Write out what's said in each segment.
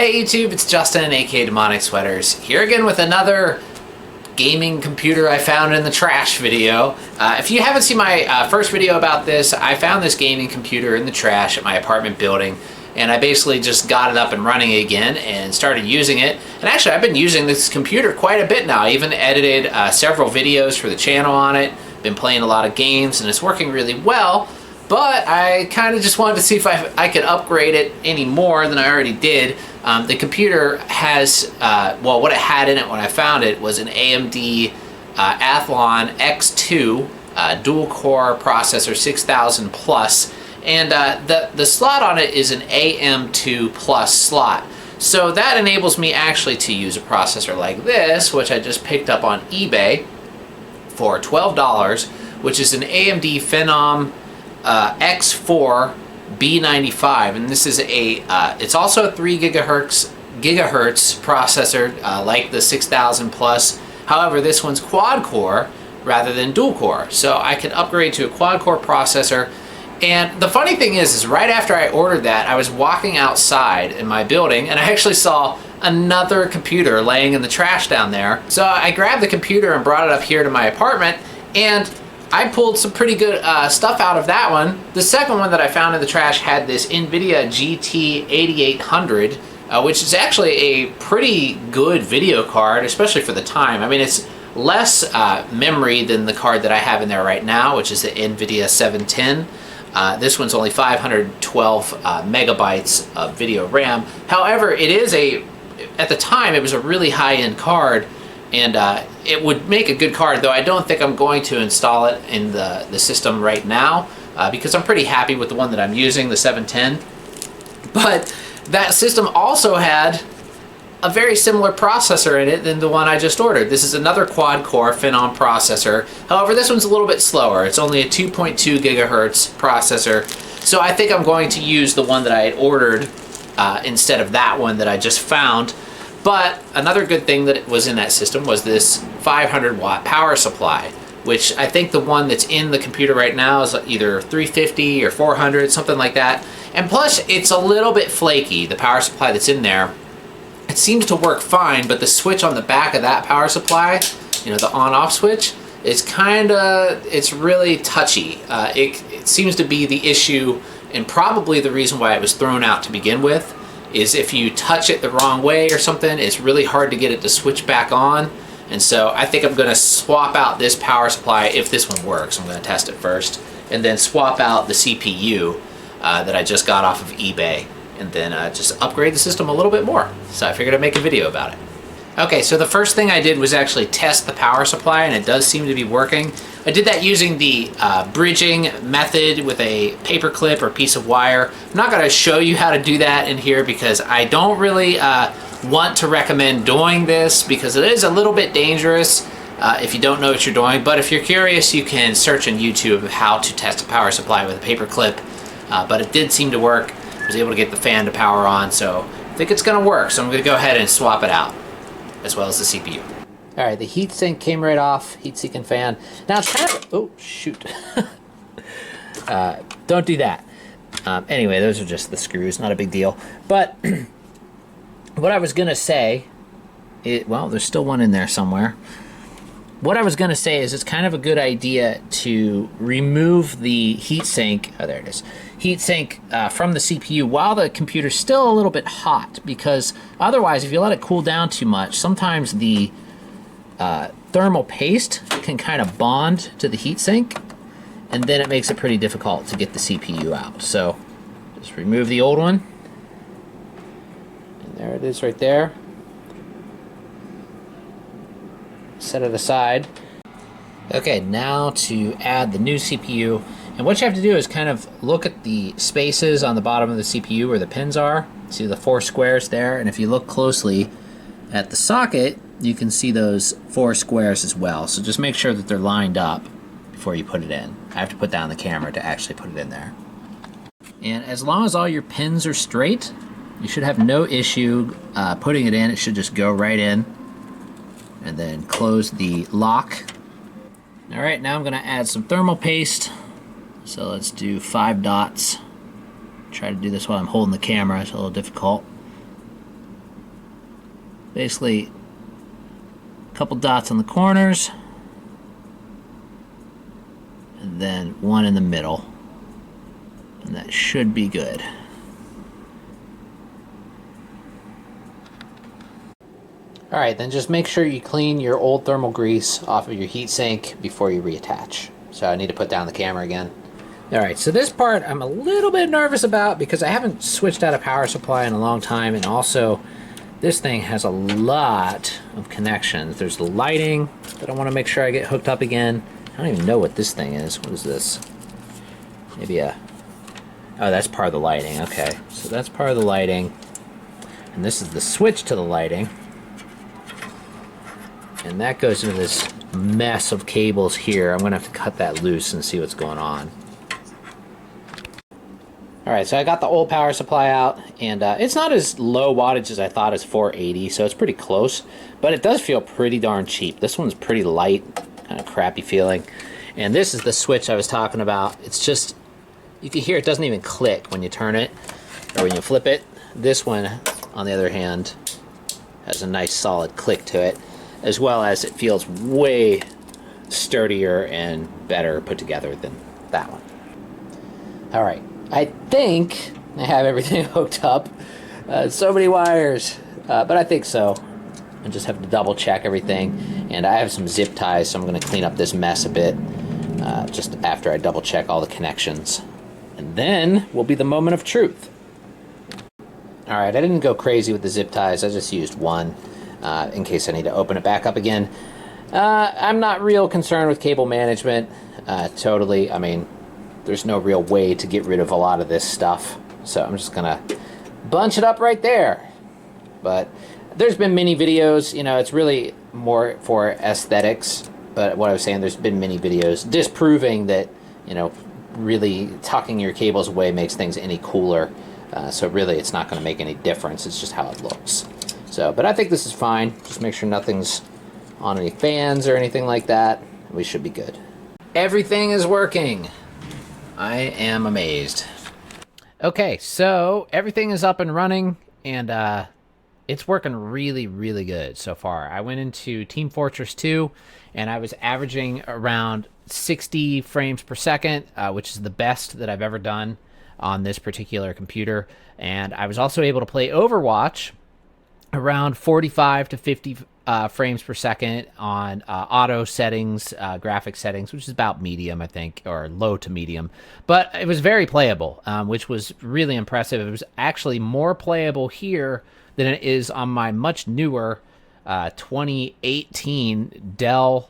Hey YouTube, it's Justin, aka Demonic Sweaters, here again with another gaming computer I found in the trash video. If you haven't seen my first video about this, I found this gaming computer in the trash at my apartment building, and I basically just got it up and running again and started using it. And actually, I've been using this computer quite a bit now. I even edited several videos for the channel on it, been playing a lot of games, and it's working really well. But I kind of just wanted to see if I could upgrade it any more than I already did. The computer has, well, what it had in it when I found it was an AMD Athlon X2 dual-core processor, 6000 plus, and the slot on it is an AM2 plus slot. So that enables me actually to use a processor like this, which I just picked up on eBay for $12, which is an AMD Phenom X4 B95, and this is a it's also a 3 gigahertz processor like the 6000 plus. However, this one's quad core rather than dual core, so I can upgrade to a quad core processor. And the funny thing is right after I ordered that, I was walking outside in my building and I actually saw another computer laying in the trash down there. So I grabbed the computer and brought it up here to my apartment, and I pulled some pretty good stuff out of that one. The second one that I found in the trash had this NVIDIA GT 8800, which is actually a pretty good video card, especially for the time. I mean, it's less memory than the card that I have in there right now, which is the NVIDIA 710. This one's only 512 megabytes of video RAM. However, it is at the time, it was a really high-end card, and it would make a good card, though I don't think I'm going to install it in the system right now because I'm pretty happy with the one that I'm using, the 710. But that system also had a very similar processor in it than the one I just ordered. This is another quad-core Phenom processor. However, this one's a little bit slower. It's only a 2.2 gigahertz processor. So I think I'm going to use the one that I had ordered instead of that one that I just found. But another good thing that was in that system was this 500 watt power supply, which I think the one that's in the computer right now is either 350 or 400, something like that. And plus, it's a little bit flaky, the power supply that's in there. It seems to work fine, but the switch on the back of that power supply, you know, the on-off switch, is it's really touchy. It seems to be the issue, and probably the reason why it was thrown out to begin with, is if you touch it the wrong way or something, it's really hard to get it to switch back on. And so I think I'm going to swap out this power supply if this one works. I'm going to test it first, and then swap out the CPU that I just got off of eBay, and then just upgrade the system a little bit more. So I figured I'd make a video about it. Okay, so the first thing I did was actually test the power supply, and it does seem to be working. I did that using the bridging method with a paper clip or piece of wire. I'm not going to show you how to do that in here because I don't really want to recommend doing this because it is a little bit dangerous if you don't know what you're doing. But if you're curious, you can search on YouTube how to test a power supply with a paper clip. But it did seem to work. I was able to get the fan to power on, so I think it's going to work. So I'm going to go ahead and swap it out, as well as the CPU. All right, the heatsink came right off, heat-sink and fan. Now it's kind of, oh, shoot. Don't do that. Anyway, those are just the screws, not a big deal. But what I was gonna say, well, there's still one in there somewhere. What I was gonna say is it's kind of a good idea to remove the heatsink, oh, there it is, heatsink from the CPU while the computer's still a little bit hot, because otherwise, if you let it cool down too much, sometimes the thermal paste can kind of bond to the heatsink, and then it makes it pretty difficult to get the CPU out. So just remove the old one, and there it is right there. Set it aside. Okay, now to add the new CPU. And what you have to do is kind of look at the spaces on the bottom of the CPU where the pins are. See the 4 squares there? And if you look closely at the socket, you can see those 4 squares as well. So just make sure that they're lined up before you put it in. I have to put down the camera to actually put it in there. And as long as all your pins are straight, you should have no issue putting it in. It should just go right in. And then close the lock. All right, now I'm going to add some thermal paste. So let's do 5 dots. Try to do this while I'm holding the camera. It's a little difficult. Basically, a couple dots on the corners, and then one in the middle, and that should be good. Alright, then just make sure you clean your old thermal grease off of your heatsink before you reattach. So I need to put down the camera again. Alright, so this part I'm a little bit nervous about because I haven't switched out a power supply in a long time, and also this thing has a lot of connections. There's the lighting that I want to make sure I get hooked up again. I don't even know what this thing is. What is this? Maybe a... Oh, that's part of the lighting. Okay, so that's part of the lighting. And this is the switch to the lighting. And that goes into this mess of cables here. I'm going to have to cut that loose and see what's going on. Alright, so I got the old power supply out, and it's not as low wattage as I thought as 480, so it's pretty close, but it does feel pretty darn cheap. This one's pretty light, kind of crappy feeling. And this is the switch I was talking about. It's just, you can hear it doesn't even click when you turn it, or when you flip it. This one, on the other hand, has a nice solid click to it, as well as it feels way sturdier and better put together than that one. Alright, I think I have everything hooked up. So many wires, but I think so. I just have to double check everything, and I have some zip ties, so I'm going to clean up this mess a bit just after I double check all the connections. And then will be the moment of truth. Alright, I didn't go crazy with the zip ties, I just used one in case I need to open it back up again. I'm not real concerned with cable management, totally. I mean, there's no real way to get rid of a lot of this stuff, so I'm just gonna bunch it up right there. But there's been many videos, you know, it's really more for aesthetics, but what I was saying, there's been many videos disproving that, you know, really tucking your cables away makes things any cooler. So really it's not going to make any difference, it's just how it looks. So, but I think this is fine. Just make sure nothing's on any fans or anything like that. We should be good. Everything is working. I am amazed. Okay, so everything is up and running, and it's working really, really good so far. I went into Team Fortress 2, and I was averaging around 60 frames per second, which is the best that I've ever done on this particular computer. And I was also able to play Overwatch around 45 to 50 frames per second on auto settings, graphic settings, which is about medium, I think, or low to medium. But it was very playable, which was really impressive. It was actually more playable here than it is on my much newer 2018 Dell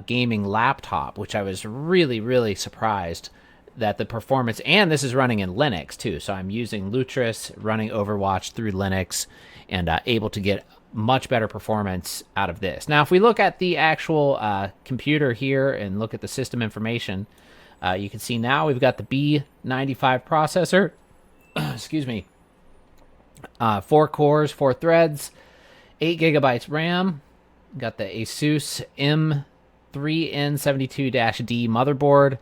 gaming laptop, which I was really, really surprised that the performance, and this is running in Linux too, so I'm using Lutris, running Overwatch through Linux, and able to get much better performance out of this. Now, if we look at the actual computer here and look at the system information, you can see now we've got the B95 processor, excuse me, 4 cores, 4 threads, 8 gigabytes RAM, got the Asus M3N72-D motherboard,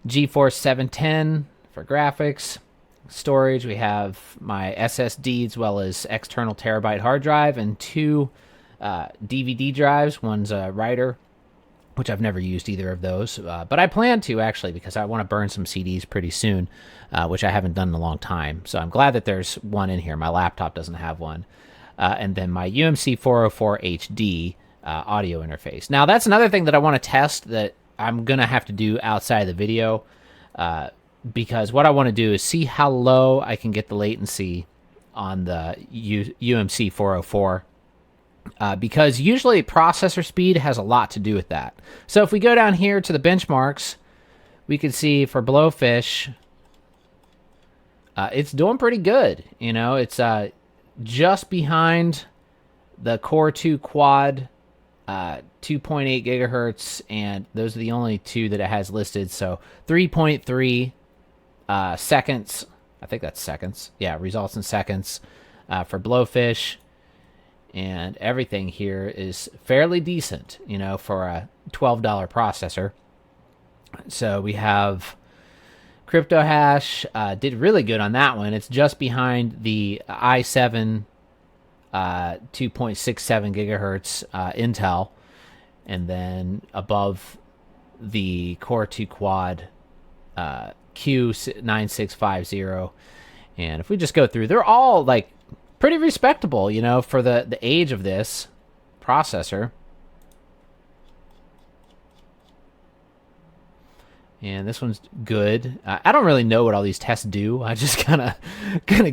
GeForce 710 for graphics. Storage, we have my SSD as well as external terabyte hard drive and 2 DVD drives. One's a writer, which I've never used either of those, but I plan to actually because I want to burn some CDs pretty soon, which I haven't done in a long time. So I'm glad that there's one in here. My laptop doesn't have one. And then my UMC 404 HD audio interface. Now that's another thing that I want to test that I'm going to have to do outside the video, because what I want to do is see how low I can get the latency on the UMC 404, because usually processor speed has a lot to do with that. So if we go down here to the benchmarks, we can see for Blowfish, it's doing pretty good. You know, it's just behind the Core 2 Quad 2.8 gigahertz, and those are the only two that it has listed. So 3.3 seconds, I think that's seconds. Yeah, results in seconds for Blowfish, and everything here is fairly decent, you know, for a $12 processor. So we have CryptoHash, did really good on that one. It's just behind the i7 2.67 gigahertz Intel, and then above the Core 2 Quad Q9650. And if we just go through, they're all like pretty respectable, you know, for the age of this processor. And this one's good. I don't really know what all these tests do. I just kind of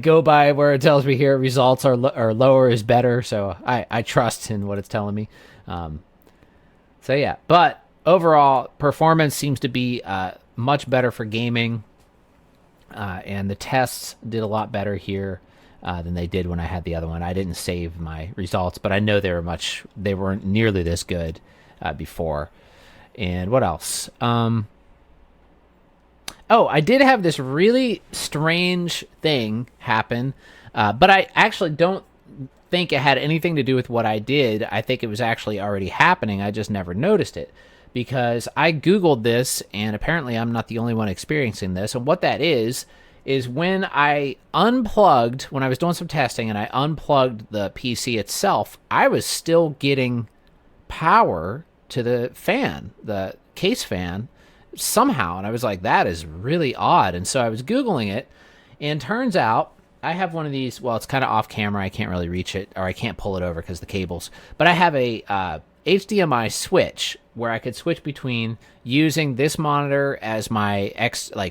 go by where it tells me here. Results are lower is better. So I trust in what it's telling me. So yeah, but overall performance seems to be much better for gaming. And the tests did a lot better here than they did when I had the other one. I didn't save my results, but I know they weren't nearly this good before. And what else? Oh, I did have this really strange thing happen, but I actually don't think it had anything to do with what I did. I think it was actually already happening. I just never noticed it because I Googled this, and apparently I'm not the only one experiencing this. And what that is when I was doing some testing and I unplugged the PC itself, I was still getting power to the fan, the case fan, somehow. And I was like, that is really odd. And so I was Googling it, and turns out I have one of these. Well, it's kind of off camera. I can't really reach it, or I can't pull it over because the cables. But I have a HDMI switch where I could switch between using this monitor as my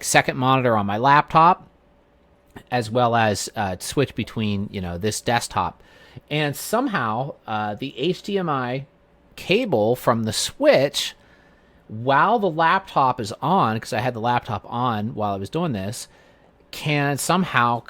second monitor on my laptop, as well as switch between, you know, this desktop. And somehow the HDMI cable from the switch, while the laptop is on, because I had the laptop on while I was doing this, can somehow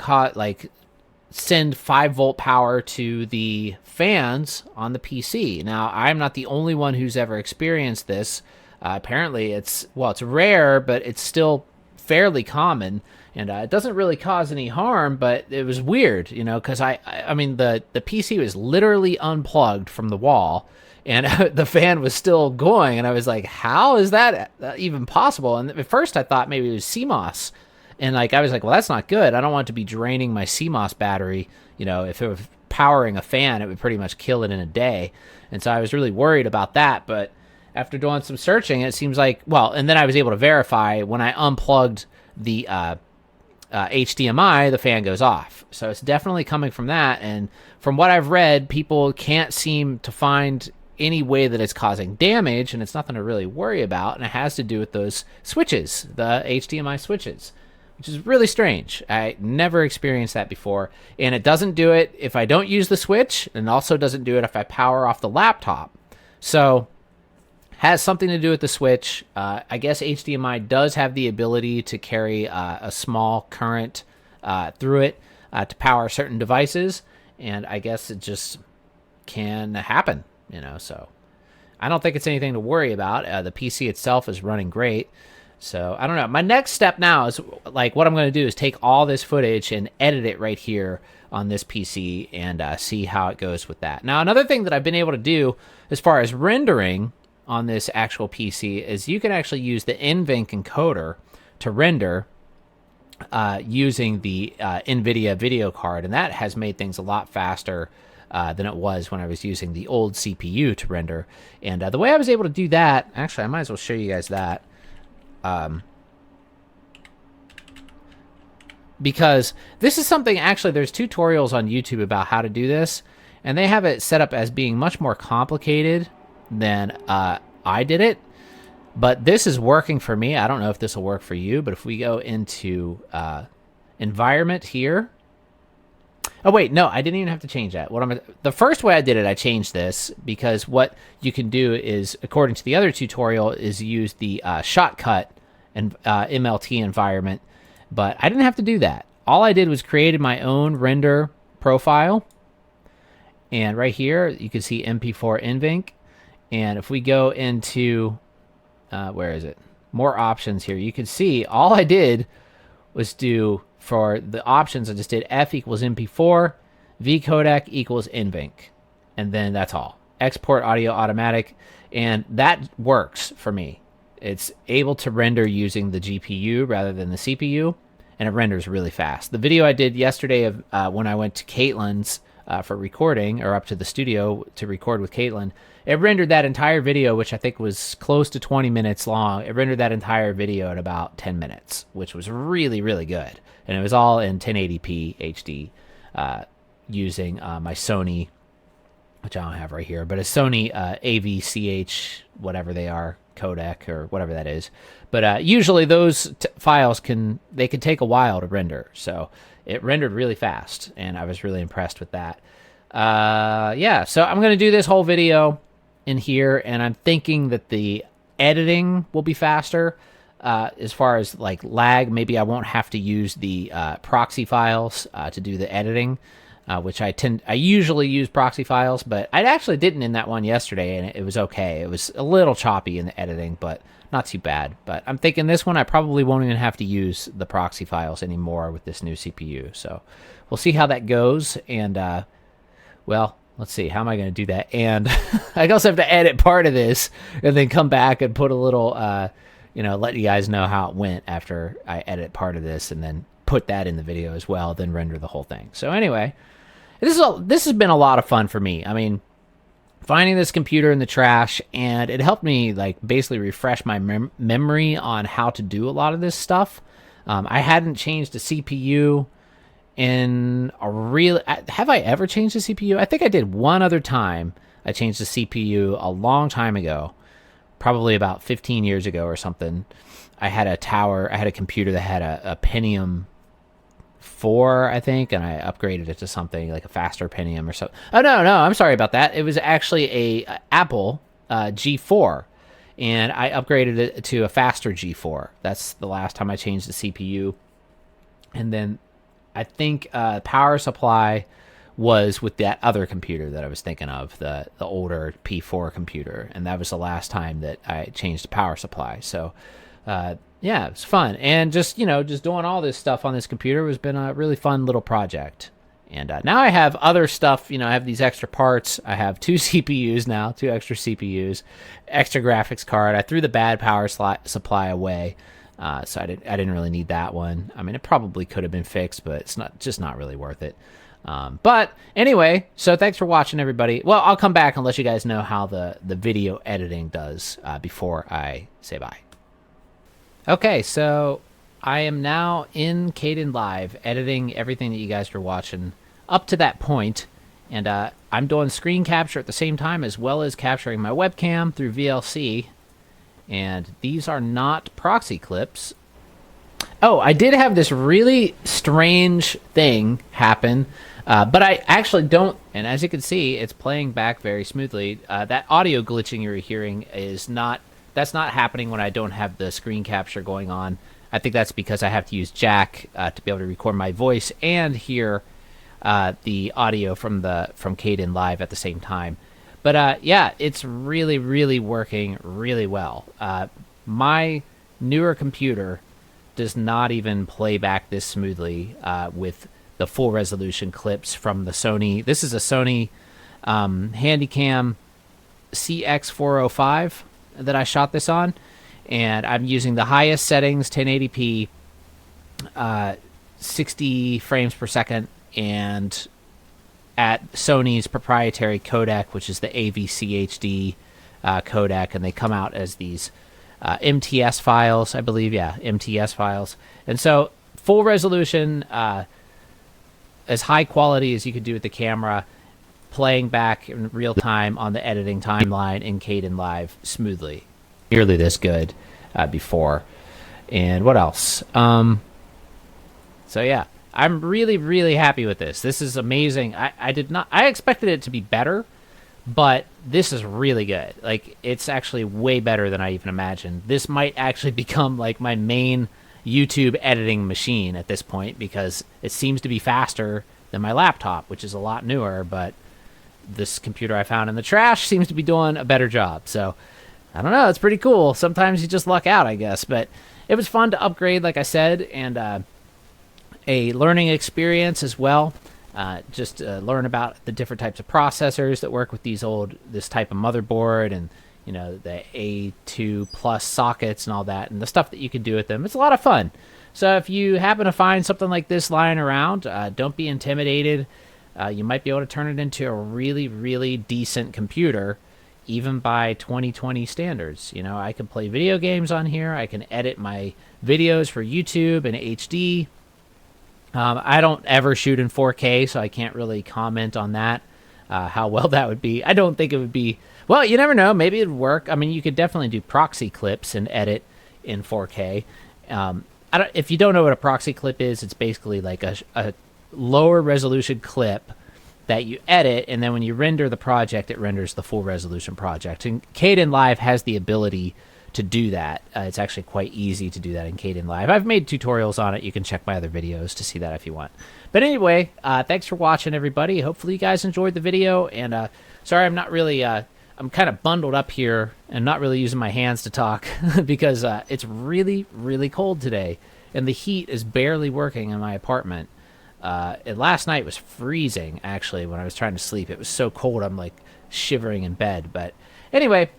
send 5-volt power to the fans on the PC. Now, I'm not the only one who's ever experienced this. Apparently, it's rare, but it's still fairly common, and it doesn't really cause any harm, but it was weird, you know, because I mean, the PC was literally unplugged from the wall, and the fan was still going, and I was like, how is that even possible? And at first I thought maybe it was CMOS, and I was like, well, that's not good. I don't want it to be draining my CMOS battery. You know, if it was powering a fan, it would pretty much kill it in a day. And so I was really worried about that, but after doing some searching, it seems like, and then I was able to verify when I unplugged the HDMI, the fan goes off. So it's definitely coming from that, and from what I've read, people can't seem to find any way that it's causing damage, and it's nothing to really worry about, and it has to do with those switches, the HDMI switches, which is really strange. I never experienced that before, and it doesn't do it if I don't use the switch, and also doesn't do it if I power off the laptop. So has something to do with the switch. I guess HDMI does have the ability to carry a small current through it to power certain devices, and I guess it just can happen, you know. So I don't think it's anything to worry about. The PC itself is running great. So I don't know. My next step now is what I'm going to do is take all this footage and edit it right here on this PC and see how it goes with that. Now, another thing that I've been able to do as far as rendering on this actual PC is you can actually use the NVENC encoder to render using the NVIDIA video card, and that has made things a lot faster than it was when I was using the old CPU to render. And the way I was able to do that, actually, I might as well show you guys that. Because this is something, actually, there's tutorials on YouTube about how to do this, and they have it set up as being much more complicated than I did it, but this is working for me. I don't know if this will work for you, but if we go into environment here, oh wait, no, I didn't even have to change that. The first way I did it, I changed this because what you can do is, according to the other tutorial, is use the shortcut and MLT environment, but I didn't have to do that. All I did was created my own render profile, and right here you can see MP4 NVENC. And if we go into, where is it? More options here. You can see all I did was do, for the options, I just did F equals MP4, V codec equals NVENC. And then that's all. Export audio automatic. And that works for me. It's able to render using the GPU rather than the CPU. And it renders really fast. The video I did yesterday of when I went to Caitlin's for recording, or up to the studio to record with Caitlin, it rendered that entire video, which I think was close to 20 minutes long. It rendered that entire video in about 10 minutes, which was really, really good. And it was all in 1080p HD using my Sony, which I don't have right here, but a Sony AVCH, whatever they are, codec or whatever that is. But usually those files can take a while to render. So it rendered really fast, and I was really impressed with that. Yeah, so I'm going to do this whole video in here, and I'm thinking that the editing will be faster. As far as like lag, maybe I won't have to use the proxy files to do the editing, which I usually use proxy files, but I actually didn't in that one yesterday, and it was okay. It was a little choppy in the editing, but not too bad. But I'm thinking this one I probably won't even have to use the proxy files anymore with this new CPU. So we'll see how that goes, and well, let's see. How am I going to do that? And I also have to edit part of this and then come back and put a little, let you guys know how it went after I edit part of this, and then put that in the video as well, then render the whole thing. So anyway, this has been a lot of fun for me. I mean, finding this computer in the trash, and it helped me like basically refresh my memory on how to do a lot of this stuff. I hadn't changed the CPU in a real... Have I ever changed the CPU? I think I did one other time. I changed the CPU a long time ago, probably about 15 years ago or something. I had a computer that had a Pentium 4, I think, and I upgraded it to something like a faster Pentium or something. Oh, no, I'm sorry about that. It was actually a Apple G4, and I upgraded it to a faster G4. That's the last time I changed the CPU. And then I think power supply was with that other computer that I was thinking of, the older P4 computer, and that was the last time that I changed the power supply. So yeah, it's fun, and just doing all this stuff on this computer has been a really fun little project. And now I have other stuff. I have these extra parts. I have 2 CPUs now, 2 extra CPUs, extra graphics card. I threw the bad power supply away. So I didn't really need that one. I mean, it probably could have been fixed, but it's not really worth it. But anyway, so thanks for watching, everybody. Well, I'll come back and let you guys know how the video editing does before I say bye. Okay, so I am now in Kdenlive editing everything that you guys were watching up to that point, and I'm doing screen capture at the same time as well as capturing my webcam through VLC. And these are not proxy clips. Oh, I did have this really strange thing happen, but I actually don't, and as you can see, it's playing back very smoothly. That audio glitching you're hearing that's not happening when I don't have the screen capture going on. I think that's because I have to use Jack to be able to record my voice and hear the audio from Kdenlive at the same time. But yeah, it's really, really working really well. My newer computer does not even play back this smoothly with the full resolution clips from the Sony. This is a Sony Handycam CX405 that I shot this on, and I'm using the highest settings, 1080p, 60 frames per second, and at Sony's proprietary codec, which is the AVCHD codec, and they come out as these MTS files, I believe. Yeah, MTS files. And so full resolution, as high quality as you could do with the camera, playing back in real time on the editing timeline in Kdenlive smoothly. Nearly this good before. And what else? So yeah, I'm really, really happy with this. This is amazing. I expected it to be better, but this is really good. Like, it's actually way better than I even imagined. This might actually become like my main YouTube editing machine at this point, because it seems to be faster than my laptop, which is a lot newer, but this computer I found in the trash seems to be doing a better job. So I don't know, it's pretty cool. Sometimes you just luck out, I guess. But it was fun to upgrade, like I said, and a learning experience as well. Just learn about the different types of processors that work with this type of motherboard, and the A2 plus sockets and all that, and the stuff that you can do with them. It's a lot of fun. So if you happen to find something like this lying around, don't be intimidated. you might be able to turn it into a really, really decent computer, even by 2020 standards. You know, I can play video games on here. I can edit my videos for YouTube in HD. I don't ever shoot in 4K, so I can't really comment on that, how well that would be. I don't think it would be... Well, you never know. Maybe it'd work. I mean, you could definitely do proxy clips and edit in 4K. If you don't know what a proxy clip is, it's basically like a lower resolution clip that you edit, and then when you render the project, it renders the full resolution project. And Kdenlive has the ability to do that. It's actually quite easy to do that in Kdenlive. I've made tutorials on it. You can check my other videos to see that if you want. But anyway, thanks for watching, everybody. Hopefully you guys enjoyed the video. And sorry, I'm not really... I'm kind of bundled up here and not really using my hands to talk because it's really, really cold today. And the heat is barely working in my apartment. And last night was freezing, actually, when I was trying to sleep. It was so cold, I'm like shivering in bed. But anyway,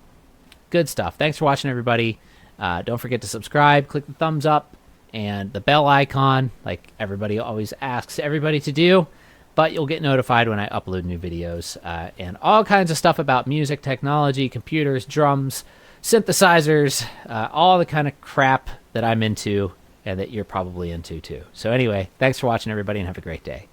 good stuff. Thanks for watching, everybody. Don't forget to subscribe, click the thumbs up, and the bell icon, like everybody always asks everybody to do. But you'll get notified when I upload new videos and all kinds of stuff about music, technology, computers, drums, synthesizers, all the kind of crap that I'm into and that you're probably into too. So anyway, thanks for watching, everybody, and have a great day.